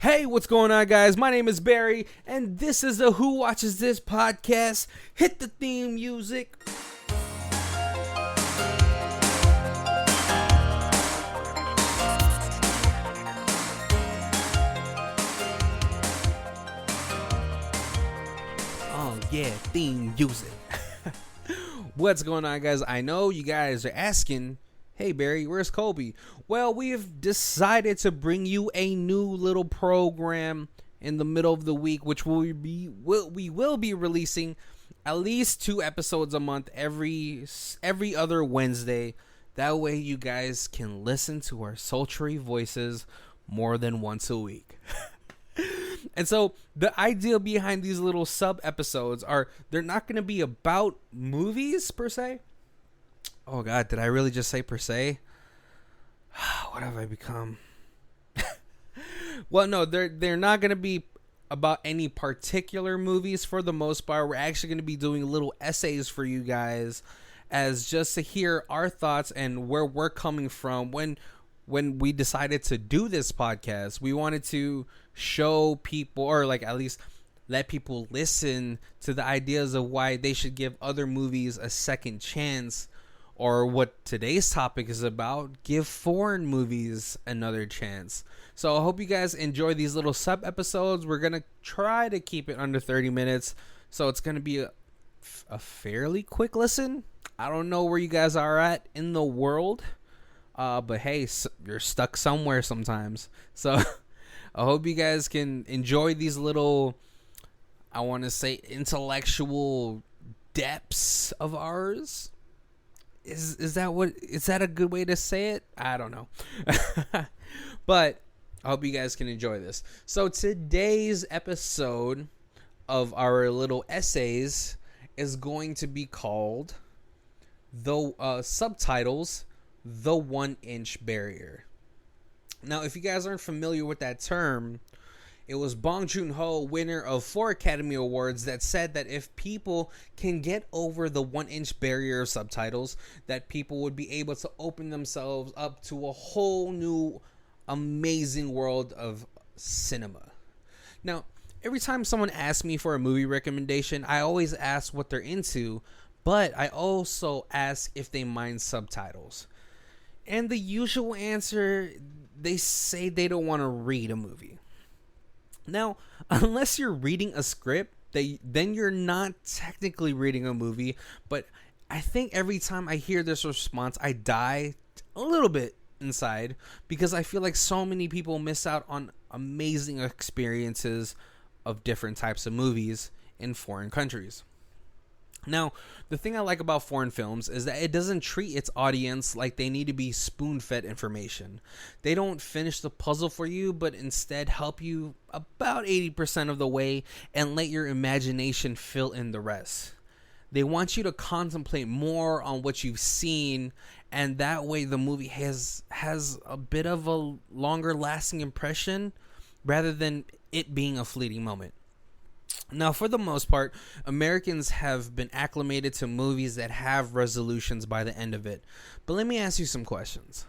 Hey, what's going on, guys? My name is Barry, and this is the Who Watches This podcast. Hit the theme music. Oh, yeah, theme music. What's going on, guys? I know you guys are asking, hey, Barry, where's Kobe? Well, we've decided to bring you a new little program in the middle of the week, which we will be releasing at least 2 episodes a month every other Wednesday. That way you guys can listen to our sultry voices more than once a week. And so the idea behind these little sub episodes are they're not going to be about movies per se. Oh God, did I really just say per se? What have I become? Well, no, they're not going to be about any particular movies for the most part. We're actually going to be doing little essays for you guys as just to hear our thoughts and where we're coming from. When we decided to do this podcast, we wanted to show people, or like at least let people listen to the ideas of why they should give other movies a second chance. Or what today's topic is about, give foreign movies another chance. So I hope you guys enjoy these little sub episodes. We're going to try to keep it under 30 minutes. So it's going to be a fairly quick listen. I don't know where you guys are at in the world. But hey, you're stuck somewhere sometimes. So I hope you guys can enjoy these little, I want to say, intellectual depths of ours. Is that a good way to say it? I don't know. But I hope you guys can enjoy this. So today's episode of our little essays is going to be called the subtitles, The 1-Inch Barrier. Now, if you guys aren't familiar with that term, it was Bong Joon Ho, winner of 4 Academy Awards, that said that if people can get over the 1-inch barrier of subtitles, that people would be able to open themselves up to a whole new amazing world of cinema. Now, every time someone asks me for a movie recommendation, I always ask what they're into, but I also ask if they mind subtitles. And the usual answer, they say they don't want to read a movie. Now, unless you're reading a script, then you're not technically reading a movie. But I think every time I hear this response, I die a little bit inside because I feel like so many people miss out on amazing experiences of different types of movies in foreign countries. Now, the thing I like about foreign films is that it doesn't treat its audience like they need to be spoon-fed information. They don't finish the puzzle for you, but instead help you about 80% of the way and let your imagination fill in the rest. They want you to contemplate more on what you've seen, and that way the movie has a bit of a longer lasting impression rather than it being a fleeting moment. Now, for the most part, Americans have been acclimated to movies that have resolutions by the end of it. But let me ask you some questions.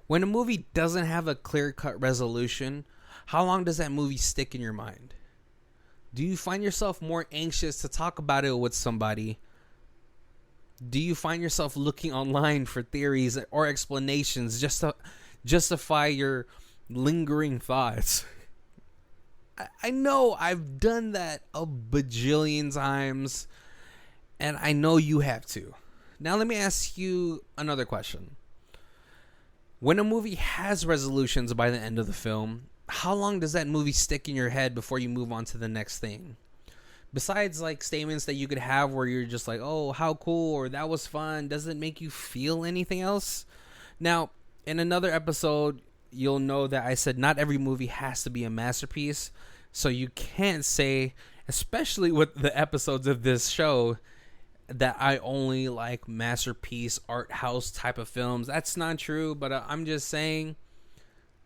When a movie doesn't have a clear-cut resolution, how long does that movie stick in your mind? Do you find yourself more anxious to talk about it with somebody? Do you find yourself looking online for theories or explanations just to justify your lingering thoughts? I know I've done that a bajillion times, and I know you have too. Now let me ask you another question. When a movie has resolutions by the end of the film, how long does that movie stick in your head before you move on to the next thing? Besides like statements that you could have where you're just like, oh, how cool, or that was fun, does it make you feel anything else? Now, in another episode, you'll know that I said not every movie has to be a masterpiece. So you can't say, especially with the episodes of this show, that I only like masterpiece art house type of films. That's not true, but I'm just saying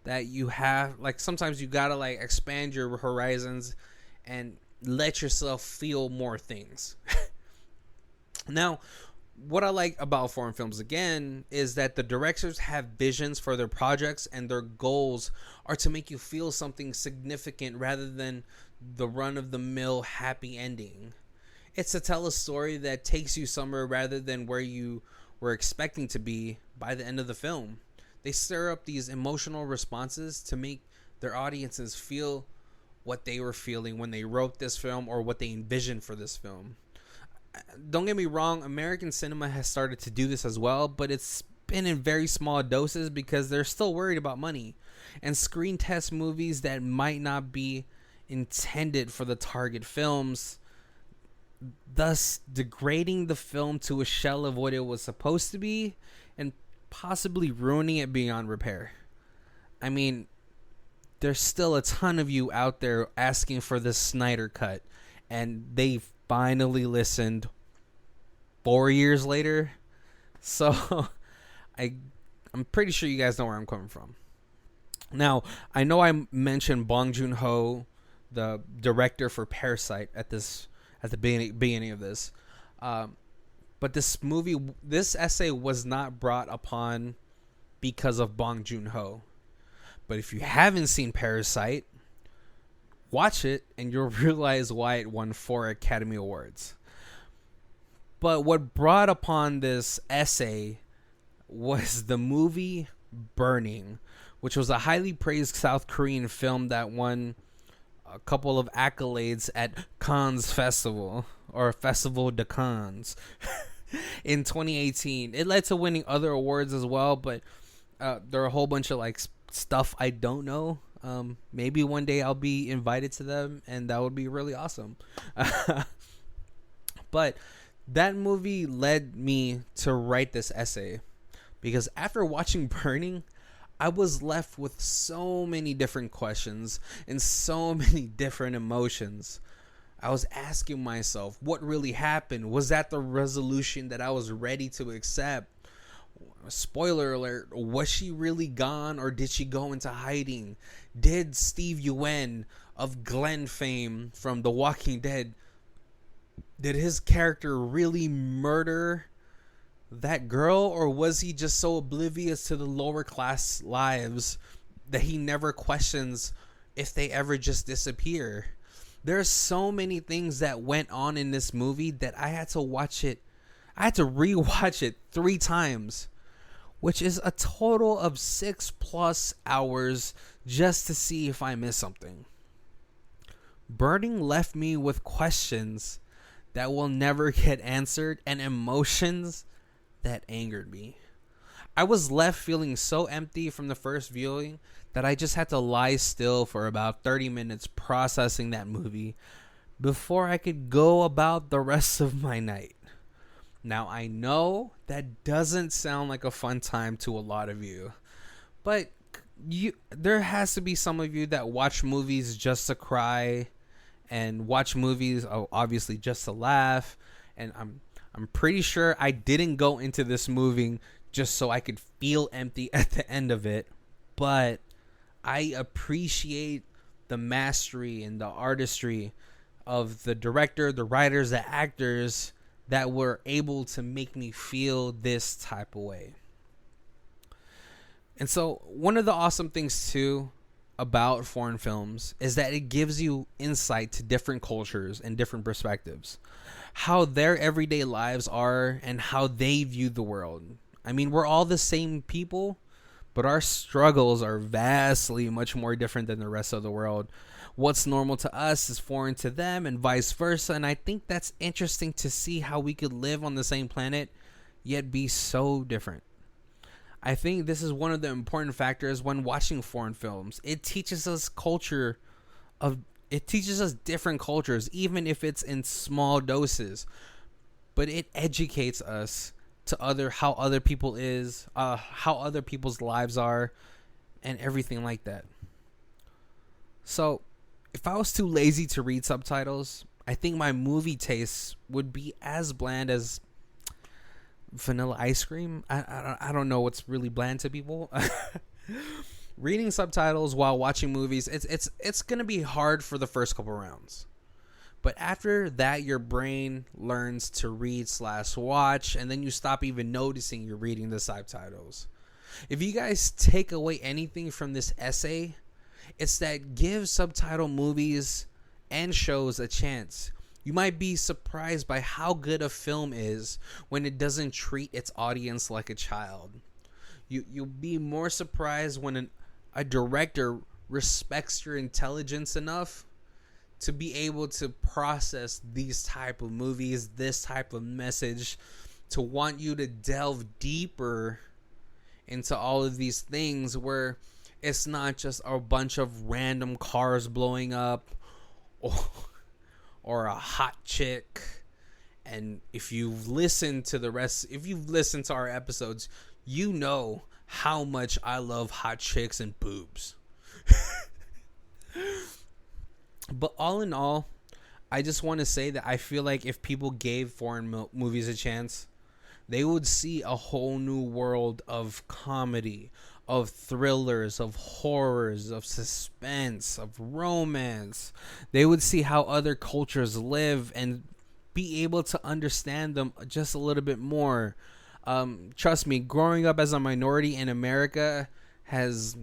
that you have, like, sometimes you gotta like expand your horizons and let yourself feel more things. Now, what I like about foreign films again is that the directors have visions for their projects, and their goals are to make you feel something significant rather than the run of the mill happy ending. It's to tell a story that takes you somewhere rather than where you were expecting to be by the end of the film. They stir up these emotional responses to make their audiences feel what they were feeling when they wrote this film or what they envisioned for this film. Don't get me wrong, American cinema has started to do this as well, but it's been in very small doses because they're still worried about money and screen test movies that might not be intended for the target films, thus degrading the film to a shell of what it was supposed to be and possibly ruining it beyond repair. I mean, there's still a ton of you out there asking for the Snyder cut, and they finally listened 4 years later. So I'm pretty sure you guys know where I'm coming from. Now, I know I mentioned Bong Joon Ho, the director for Parasite, at the beginning of this. But this essay was not brought upon because of Bong Joon Ho. But if you haven't seen Parasite, watch it and you'll realize why it won 4 Academy Awards. But what brought upon this essay was the movie Burning, which was a highly praised South Korean film that won a couple of accolades at Cannes Festival, or Festival de Cannes, in 2018. It led to winning other awards as well, but there are a whole bunch of like stuff I don't know. Maybe one day I'll be invited to them, and that would be really awesome. But that movie led me to write this essay because after watching Burning, I was left with so many different questions and so many different emotions. I was asking myself, what really happened? Was that the resolution that I was ready to accept? Spoiler alert, was she really gone, or did she go into hiding? Did Steve Yeun of Glenn fame from The Walking Dead, did his character really murder that girl, or was he just so oblivious to the lower class lives that he never questions if they ever just disappear? There's so many things that went on in this movie that I had to rewatch it 3 times, which is a total of 6+ hours just to see if I missed something. Burning left me with questions that will never get answered and emotions that angered me. I was left feeling so empty from the first viewing that I just had to lie still for about 30 minutes processing that movie before I could go about the rest of my night. Now, I know that doesn't sound like a fun time to a lot of you, but there has to be some of you that watch movies just to cry and watch movies obviously just to laugh, and I'm pretty sure I didn't go into this movie just so I could feel empty at the end of it, but I appreciate the mastery and the artistry of the director, the writers, the actors that were able to make me feel this type of way. And so one of the awesome things too about foreign films is that it gives you insight to different cultures and different perspectives, how their everyday lives are and how they view the world. I mean, we're all the same people, but our struggles are vastly much more different than the rest of the world. What's normal to us is foreign to them and vice versa. And I think that's interesting to see how we could live on the same planet yet be so different. I think this is one of the important factors when watching foreign films. It teaches us different cultures, even if it's in small doses. But it educates us to how other people's lives are, and everything like that. So, if I was too lazy to read subtitles, I think my movie taste would be as bland as vanilla ice cream. I don't know what's really bland to people. Reading subtitles while watching movies, it's gonna be hard for the first couple rounds, But after that, your brain learns to read / watch, and then you stop even noticing you're reading the subtitles. If you guys take away anything from this essay, it's that give subtitle movies and shows a chance. You might be surprised by how good a film is when it doesn't treat its audience like a child. You'll be more surprised when a director respects your intelligence enough to be able to process these type of movies, this type of message, to want you to delve deeper into all of these things, where it's not just a bunch of random cars blowing up or a hot chick. And if you've listened to our episodes, you know how much I love hot chicks and boobs. But all in all, I just want to say that I feel like if people gave foreign movies a chance, they would see a whole new world of comedy, of thrillers, of horrors, of suspense, of romance. They would see how other cultures live and be able to understand them just a little bit more. Trust me, growing up as a minority in America has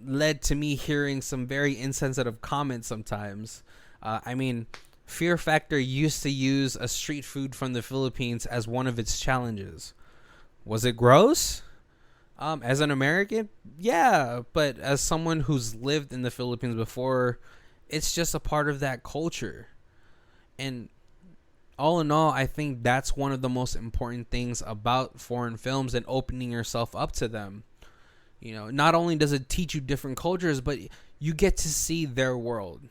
led to me hearing some very insensitive comments sometimes. Fear Factor used to use a street food from the Philippines as one of its challenges. Was it gross? As an American, yeah, but as someone who's lived in the Philippines before, it's just a part of that culture. And all in all, I think that's one of the most important things about foreign films and opening yourself up to them. You know, not only does it teach you different cultures, but you get to see their world.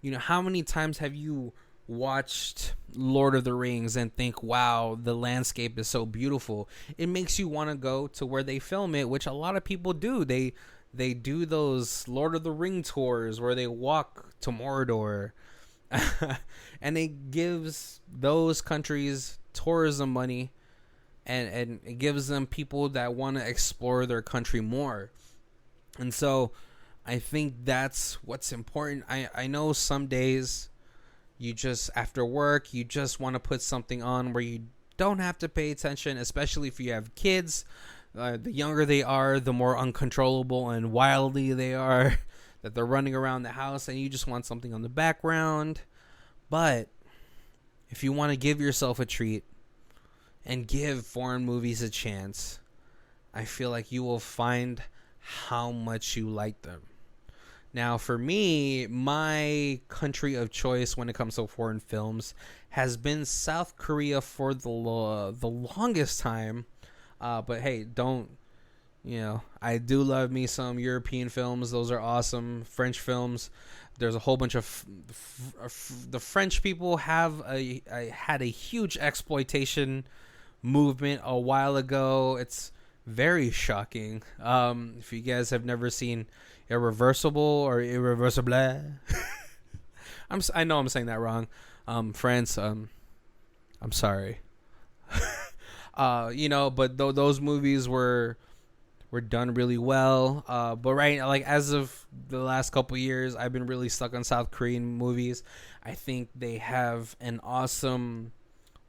You know, how many times have you watched Lord of the Rings and think, wow, the landscape is so beautiful? It makes you want to go to where they film it, which a lot of people do. They do those Lord of the Ring tours where they walk to Mordor. And it gives those countries tourism money, and it gives them people that want to explore their country more. And so I think that's what's important. I know some days you just, after work, you just want to put something on where you don't have to pay attention, especially if you have kids. The younger they are, the more uncontrollable and wildly they are, that they're running around the house, and you just want something on the background. But if you want to give yourself a treat and give foreign movies a chance, I feel like you will find how much you like them. Now, for me, my country of choice when it comes to foreign films has been South Korea for the longest time. But hey, I do love me some European films. Those are awesome. French films. There's a whole bunch of the French people had a huge exploitation movement a while ago. It's very shocking. If you guys have never seen Irreversible or Irreversible, I know I'm saying that wrong. France, I'm sorry. But those movies were done really well. But right, like as of the last couple years, I've been really stuck on South Korean movies. I think they have an awesome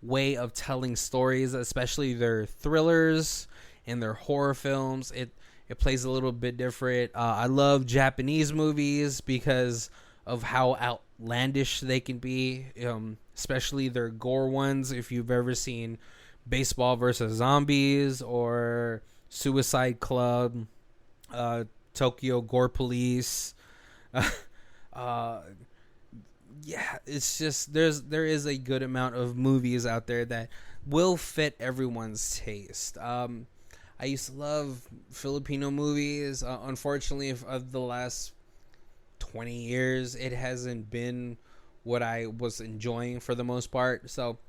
way of telling stories, especially their thrillers and their horror films. It plays a little bit different. I love Japanese movies because of how outlandish they can be, especially their gore ones. If you've ever seen Baseball versus Zombies or Suicide Club, Tokyo Gore Police, it's just there is a good amount of movies out there that will fit everyone's taste. I used to love Filipino movies. Unfortunately, of the last 20 years, it hasn't been what I was enjoying for the most part. So,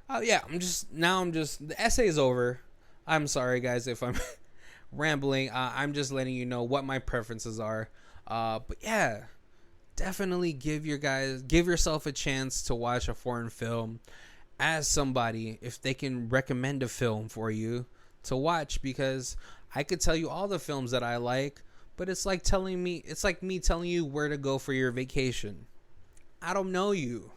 the essay is over. I'm sorry, guys, if I'm rambling. I'm just letting you know what my preferences are. But yeah, definitely give yourself a chance to watch a foreign film. Ask somebody if they can recommend a film for you to watch, because I could tell you all the films that I like, but it's like me telling you where to go for your vacation. I don't know you.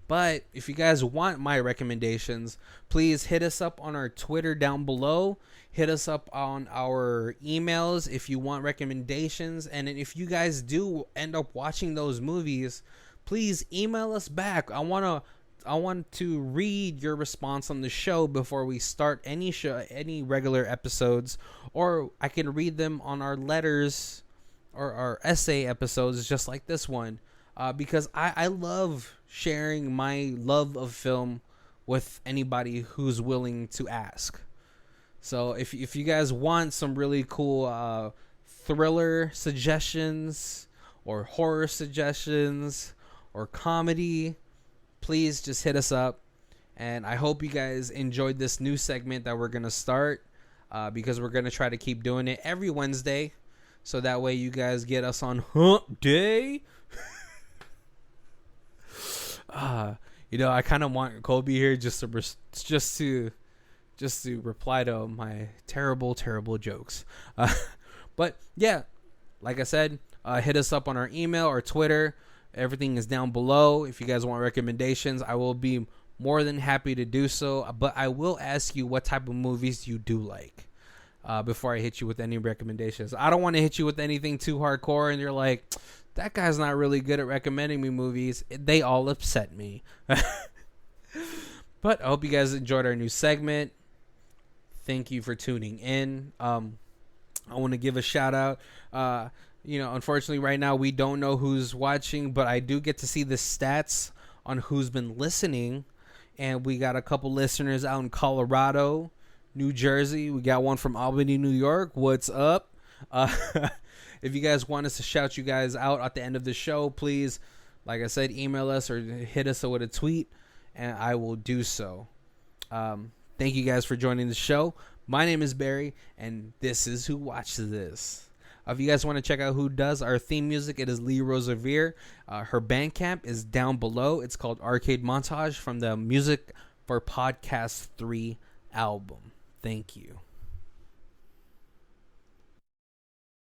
But if you guys want my recommendations, please hit us up on our Twitter down below. Hit us up on our emails if you want recommendations. And if you guys do end up watching those movies, please email us back. I want to read your response on the show before we start any regular episodes, or I can read them on our letters or our essay episodes just like this one. Because I love sharing my love of film with anybody who's willing to ask. So if you guys want some really cool thriller suggestions or horror suggestions or comedy, please just hit us up. And I hope you guys enjoyed this new segment that we're going to start, because we're going to try to keep doing it every Wednesday. So that way you guys get us on hump day. I kind of want Kobe here just to reply to my terrible jokes. But yeah, like I said, hit us up on our email or Twitter. Everything is down below. If you guys want recommendations, I will be more than happy to do so. But I will ask you what type of movies you do like before I hit you with any recommendations. I don't want to hit you with anything too hardcore and you're like, that guy's not really good at recommending me movies. They all upset me. But I hope you guys enjoyed our new segment. Thank you for tuning in. I want to give a shout out. Unfortunately right now we don't know who's watching, but I do get to see the stats on who's been listening. And we got a couple listeners out in Colorado, New Jersey. We got one from Albany, New York. What's up? If you guys want us to shout you guys out at the end of the show, please, like I said, email us or hit us with a tweet, and I will do so. Thank you guys for joining the show. My name is Barry, and this is Who Watches This. If you guys want to check out who does our theme music, it is Lee Rosevere. Her Bandcamp is down below. It's called Arcade Montage from the Music for Podcast 3 album. Thank you.